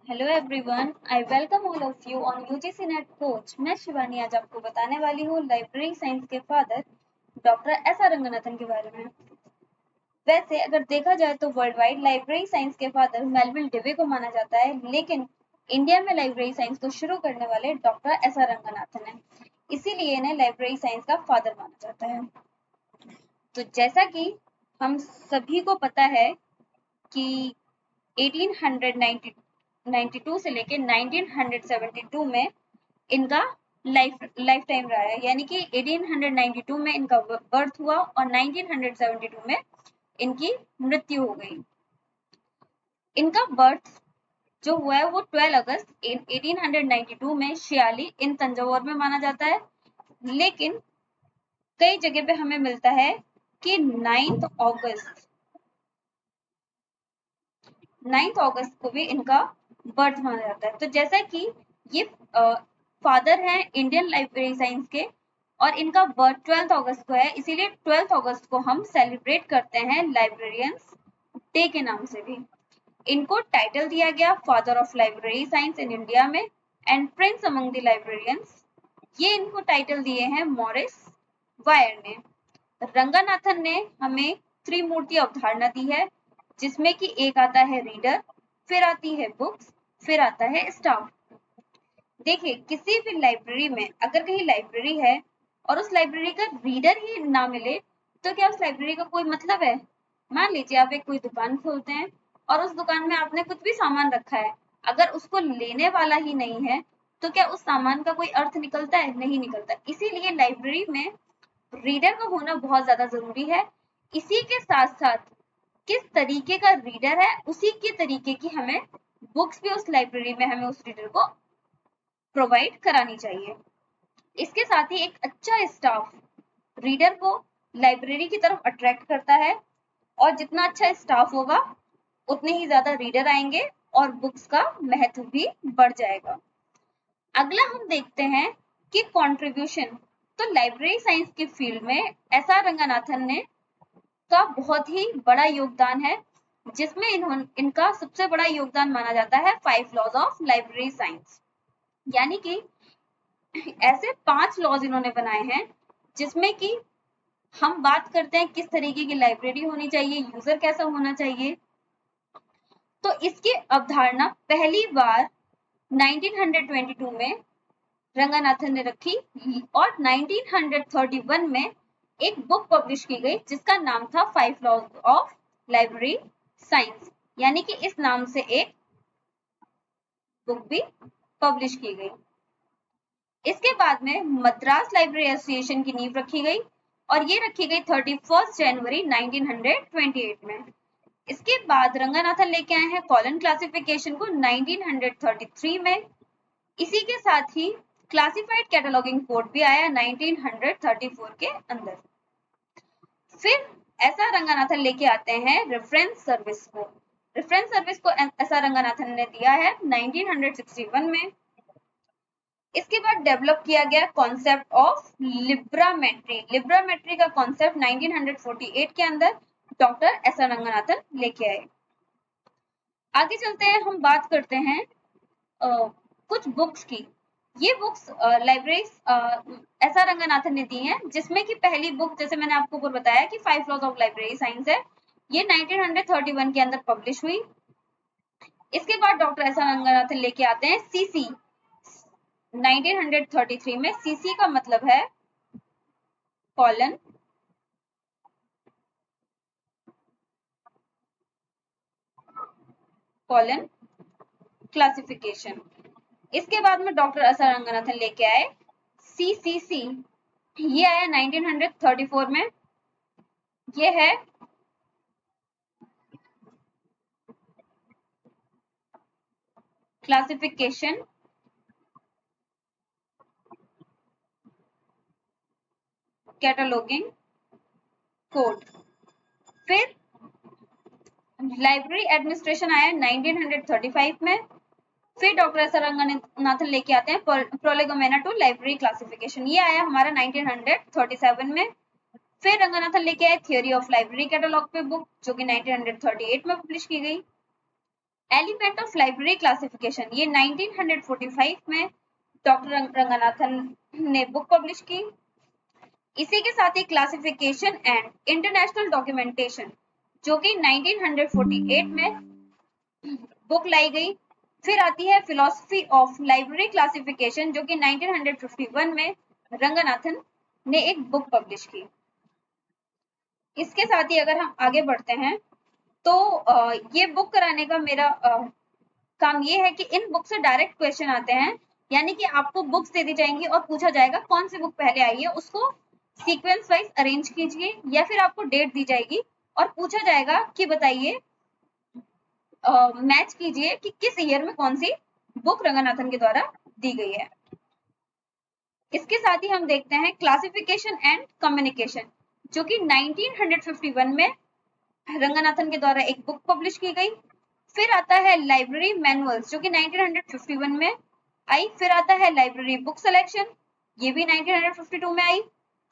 Hello everyone, I welcome all of you on UGC net coach. मैं शिवानी आज आपको बताने वाली हूँ लाइब्रेरी साइंस के father doctor S R Ranganathan के बारे में। वैसे अगर देखा जाए तो वर्ल्ड वाइड लाइब्रेरी साइंस के फादर मेलविल डेवे को माना जाता है, लेकिन इंडिया में लाइब्रेरी साइंस को शुरू करने वाले डॉक्टर एस आर रंगनाथन है, इसीलिए इन्हें लाइब्रेरी साइंस का फादर माना जाता है। तो जैसा कि हम सभी को पता है कि 1892 से लेकर 1972 में इनका लाइफ टाइम रहा है, यानी कि 1892 में इनका बर्थ हुआ और 1972 में इनकी मृत्यु हो गई। इनका बर्थ जो हुआ है वो 12 अगस्त 1892 में शियाली इन तंजौर में माना जाता है, लेकिन कई जगह पे हमें मिलता है कि 9 अगस्त को भी इनका बर्थ माना जाता है। तो जैसा कि ये फादर हैं इंडियन लाइब्रेरी साइंस के और इनका बर्थ 12 अगस्त को है, इसीलिए 12 अगस्त को हम सेलिब्रेट करते हैं लाइब्रेरियंस डे के नाम से भी। इनको टाइटल दिया गया father of library science in India में and prince among the librarians. ये इनको टाइटल दिए हैं मॉरिस वायर ने। रंगनाथन ने हमें त्रिमूर्ति अवधारणा दी है, जिसमें कि एक आता है रीडर, फिर आती है बुक्स, फिर आता है स्टाफ। देखिए, किसी भी लाइब्रेरी में अगर कहीं लाइब्रेरी है और उस लाइब्रेरी का रीडर ही ना मिले तो क्या उस लाइब्रेरी का कोई मतलब है? मान लीजिए आप एक कोई दुकान खोलते हैं और उस दुकान में आपने कुछ भी सामान रखा है, अगर उसको लेने वाला ही नहीं है तो क्या उस सामान का कोई अर्थ निकलता है? नहीं निकलता। इसीलिए लाइब्रेरी में रीडर का होना बहुत ज्यादा जरूरी है। इसी के साथ साथ किस तरीके का रीडर है उसी के तरीके की हमें बुक्स भी उस लाइब्रेरी में हमें उस रीडर को प्रोवाइड करानी चाहिए। इसके साथ ही एक अच्छा स्टाफ रीडर को लाइब्रेरी की तरफ अट्रैक्ट करता है, और जितना अच्छा स्टाफ होगा उतने ही ज्यादा रीडर आएंगे और बुक्स का महत्व भी बढ़ जाएगा। अगला हम देखते हैं कि कंट्रीब्यूशन। तो लाइब्रेरी साइंस के फील्ड में एस आर रंगनाथन ने का बहुत ही बड़ा योगदान है, जिसमें इनका सबसे बड़ा योगदान माना जाता है 5 लॉज ऑफ लाइब्रेरी साइंस। यानी कि ऐसे 5 लॉज इन्होंने बनाए हैं जिसमें कि हम बात करते हैं किस तरीके की लाइब्रेरी होनी चाहिए, यूजर कैसा होना चाहिए। तो इसकी अवधारणा पहली बार 1922 में रंगनाथन ने रखी और 1931 में एक बुक पब्लिश की गई जिसका नाम था 5 लॉज ऑफ लाइब्रेरी साइंस, यानी कि इस नाम से एक बुक भी पब्लिश की गई। इसके बाद में मद्रास लाइब्रेरी एसोसिएशन की नींव रखी गई और ये रखी गई 31 जनवरी 1928 में। इसके बाद रंगनाथन लेके आए हैं कॉलन क्लासिफिकेशन को 1933 में। इसी के साथ ही क्लासिफाइड कैटलॉगिंग कोड भी आया 1934 के अंदर। फिर ऐसा रंगनाथन लेके आते हैं रेफरेंस सर्विस को। रेफरेंस सर्विस को ऐसा रंगनाथन ने दिया है 1961 में। इसके बाद डेवलप किया गया कॉन्सेप्ट ऑफ लिब्रामेट्री। लिब्रामेट्री का कॉन्सेप्ट 1948 के अंदर डॉक्टर एस आर रंगनाथन लेके आए। आगे चलते हैं, हम बात करते हैं कुछ बुक्स की। ये books library S R Ranganathan ने दी हैं, जिसमें कि पहली बुक जैसे मैंने आपको ऊपर बताया कि 5 लॉज ऑफ लाइब्रेरी साइंस है, ये 1931 के अंदर पब्लिश हुई। इसके बाद डॉक्टर एस आर रंगनाथन लेके आते हैं सीसी 1933 में। सीसी का मतलब है कॉलन क्लासिफिकेशन। इसके बाद में डॉक्टर एस आर रंगनाथन लेके आए सीसीसी, ये आया 1934 में। ये है क्लासिफिकेशन कैटलॉगिंग कोड। फिर लाइब्रेरी एडमिनिस्ट्रेशन आया 1935 में। फिर डॉक्टर एस आर रंगनाथन लेके आते हैं प्रोलेगोमेना टू लाइब्रेरी क्लासिफिकेशन, ये आया हमारा 1937 में। फिर रंगनाथन लेके आए थियोरी ऑफ लाइब्रेरी कैटलॉग पे बुक, जो कि 1938 में पब्लिश की गई। एलिमेंट ऑफ लाइब्रेरी क्लासिफिकेशन, ये 1945 में डॉक्टर रंगनाथन ने बुक पब्लिश की। इसी के साथ ही क्लासिफिकेशन एंड इंटरनेशनल डॉक्यूमेंटेशन, जो कि 1948 में बुक लाई गई। फिर आती है फिलोसफी ऑफ लाइब्रेरी क्लासिफिकेशन, जो कि 1951 में रंगनाथन ने एक बुक पब्लिश की। इसके साथ ही अगर हम आगे बढ़ते हैं तो ये बुक कराने का मेरा काम ये है कि इन बुक से डायरेक्ट क्वेश्चन आते हैं, यानी कि आपको बुक्स दे दी जाएंगी और पूछा जाएगा कौन सी बुक पहले आई है, उसको सीक्वेंस वाइज अरेंज कीजिए, या फिर आपको डेट दी जाएगी और पूछा जाएगा कि बताइए मैच कीजिए कि किस ईयर में कौन सी बुक रंगनाथन के द्वारा दी गई है। इसके साथ ही हम देखते हैं क्लासिफिकेशन एंड कम्युनिकेशन, जो कि 1951 में रंगनाथन के द्वारा एक बुक पब्लिश की गई। फिर आता है लाइब्रेरी मैनुअल्स, जो कि 1951 में आई। फिर आता है लाइब्रेरी बुक सिलेक्शन, ये भी 1952 में आई।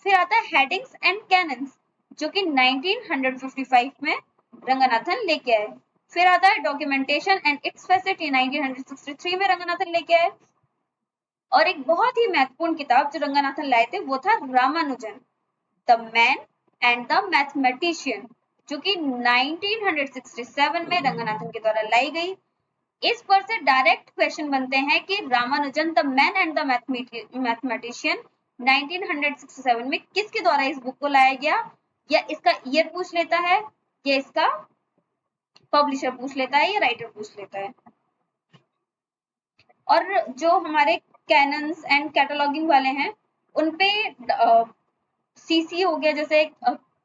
फिर आता है हेडिंग्स एंड कैनन्स, जो कि 1955 में रंगनाथन लेके आए। फिर आता है डॉक्यूमेंटेशन एंड इट्स फैसिलिटी, 1963 में रंगनाथन लेके आए। और एक बहुत ही महत्वपूर्ण किताब जो रंगनाथन लाए थे वो था Ramanujan, the man and the mathematician, जो कि 1967 में रंगनाथन के द्वारा लाई गई। इस पर से डायरेक्ट क्वेश्चन बनते हैं कि Ramanujan the man and the mathematician 1967 में किसके द्वारा इस बुक को लाया गया, या इसका ईयर पूछ लेता है, या इसका पब्लिशर पूछ लेता है, या राइटर पूछ लेता है। और जो हमारे कैनन्स एंड कैटलॉगिंग वाले हैं उनपे सीसी हो गया, जैसे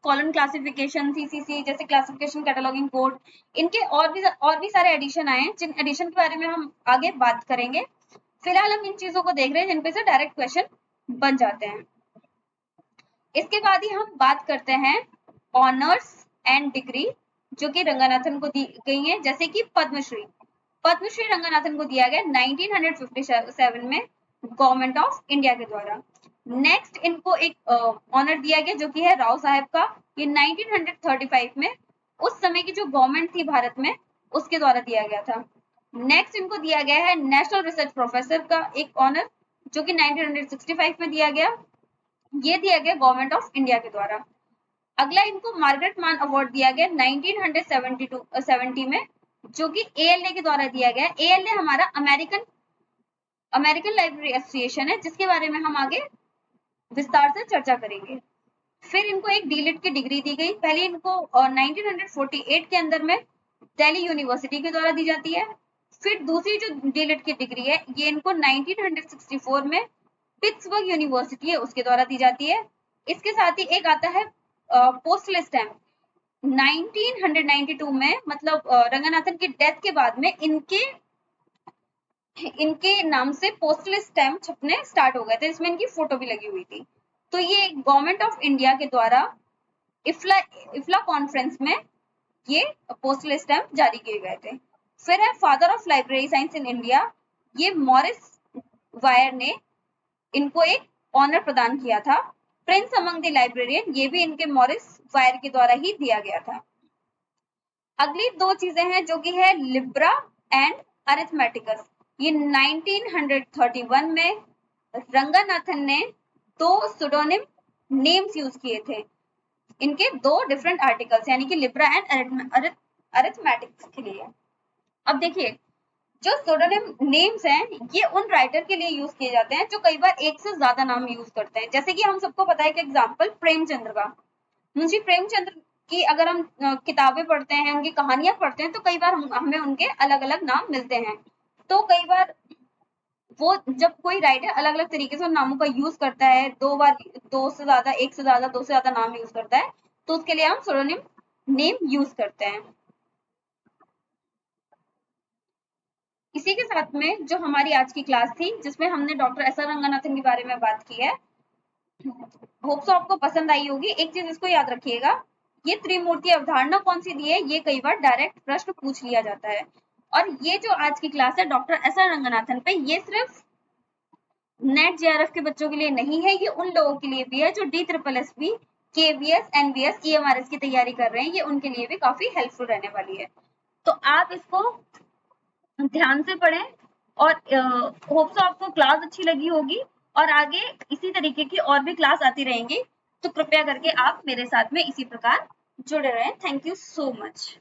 कॉलम क्लासिफिकेशन, सीसीसी जैसे क्लासिफिकेशन कैटलॉगिंग कोड, इनके और भी सारे एडिशन आए हैं, जिन एडिशन के बारे में हम आगे बात करेंगे। फिलहाल हम इन चीजों को देख रहे हैं जिनपे से डायरेक्ट क्वेश्चन बन जाते हैं। इसके बाद ही हम बात करते हैं ऑनर्स एंड डिग्री, जो कि रंगनाथन को दी गई है, जैसे कि पद्मश्री। पद्मश्री रंगनाथन को दिया गया 1957 में गवर्नमेंट ऑफ इंडिया के द्वारा। नेक्स्ट इनको एक ऑनर दिया गया जो कि है राव साहब का, ये 1935 में उस समय की जो गवर्नमेंट थी भारत में उसके द्वारा दिया गया था। नेक्स्ट इनको दिया गया है नेशनल रिसर्च प्रोफेसर का एक ऑनर, जो कि 1965 में दिया गया, ये दिया गया गवर्नमेंट ऑफ इंडिया के द्वारा। अगला इनको मार्गरेट मान अवार्ड दिया गया 1970 में, जो कि एएलए के द्वारा दिया गया। एएलए हमारा अमेरिकन लाइब्रेरी एसोसिएशन है, जिसके बारे में हम आगे विस्तार से चर्चा करेंगे। फिर इनको एक डीलिट की डिग्री दी गई, पहले इनको 1948 के अंदर में दिल्ली यूनिवर्सिटी के द्वारा दी जाती है। फिर दूसरी जो डीलिट की डिग्री है ये इनको 1964 में पिट्सबर्ग यूनिवर्सिटी है उसके द्वारा दी जाती है। इसके साथ ही एक आता है पोस्टल स्टैम्प, 1992 में, मतलब रंगनाथन की डेथ के बाद में इनके नाम से पोस्टल स्टैम्प छपने स्टार्ट हो गए थे, इसमें इनकी फोटो भी लगी हुई थी। तो ये गवर्नमेंट ऑफ इंडिया के द्वारा इफ्ला कॉन्फ्रेंस में ये पोस्टल स्टैम्प जारी किए गए थे। फिर है father of library science in India, ये मॉरिस वायर ने इनको एक ऑनर प्रदान किया था। प्रिंस अमंग द लाइब्रेरियन, ये भी इनके मॉरिस वायर के द्वारा ही दिया गया था। अगली दो चीजें हैं जो कि है लिब्रा एंड अरिथमेटिकस, ये 1931 में रंगनाथन ने दो सुडोनिम नेम्स यूज किए थे, इनके दो डिफरेंट आर्टिकल्स, यानी कि लिब्रा एंड अरिथमेटिक्स के लिए। अब देखिए जो सुडोनिम नेम्स हैं ये उन राइटर के लिए यूज किए जाते हैं जो कई बार एक से ज्यादा नाम यूज करते हैं। जैसे कि हम सबको पता है कि एग्जाम्पल प्रेमचंद्र का, मुंशी प्रेमचंद्र की अगर हम किताबें पढ़ते हैं, उनकी कहानियां पढ़ते हैं, तो कई बार हमें उनके अलग अलग नाम मिलते हैं। तो कई बार वो जब कोई राइटर अलग अलग तरीके से उन नामों का यूज करता है, दो बार दो से ज्यादा, एक से ज्यादा, दो से ज्यादा नाम यूज करता है, तो उसके लिए हम सुडोनिम नेम यूज करते हैं। इसी के साथ में जो हमारी आज की क्लास थी जिसमें हमने डॉक्टर एस आर रंगनाथन के बारे में बात की है, होप सो आपको पसंद आई होगी। एक चीज इसको याद रखिएगा, ये त्रिमूर्ति अवधारणा कौन सी दी है, ये कई बार डायरेक्ट प्रश्न पूछ लिया जाता है। और ये जो आज की क्लास है डॉक्टर एस आर रंगनाथन पे, ये सिर्फ नेट जेआरएफ के बच्चों के लिए नहीं है, ये उन लोगों के लिए भी है जो DSSB, KVS, NVS, EMRS की तैयारी कर रहे हैं, ये उनके लिए भी काफी हेल्पफुल रहने वाली है। तो आप इसको ध्यान से पढ़ें और होप सो आपको क्लास अच्छी लगी होगी और आगे इसी तरीके की और भी क्लास आती रहेंगी, तो कृपया करके आप मेरे साथ में इसी प्रकार जुड़े रहें। Thank you so much.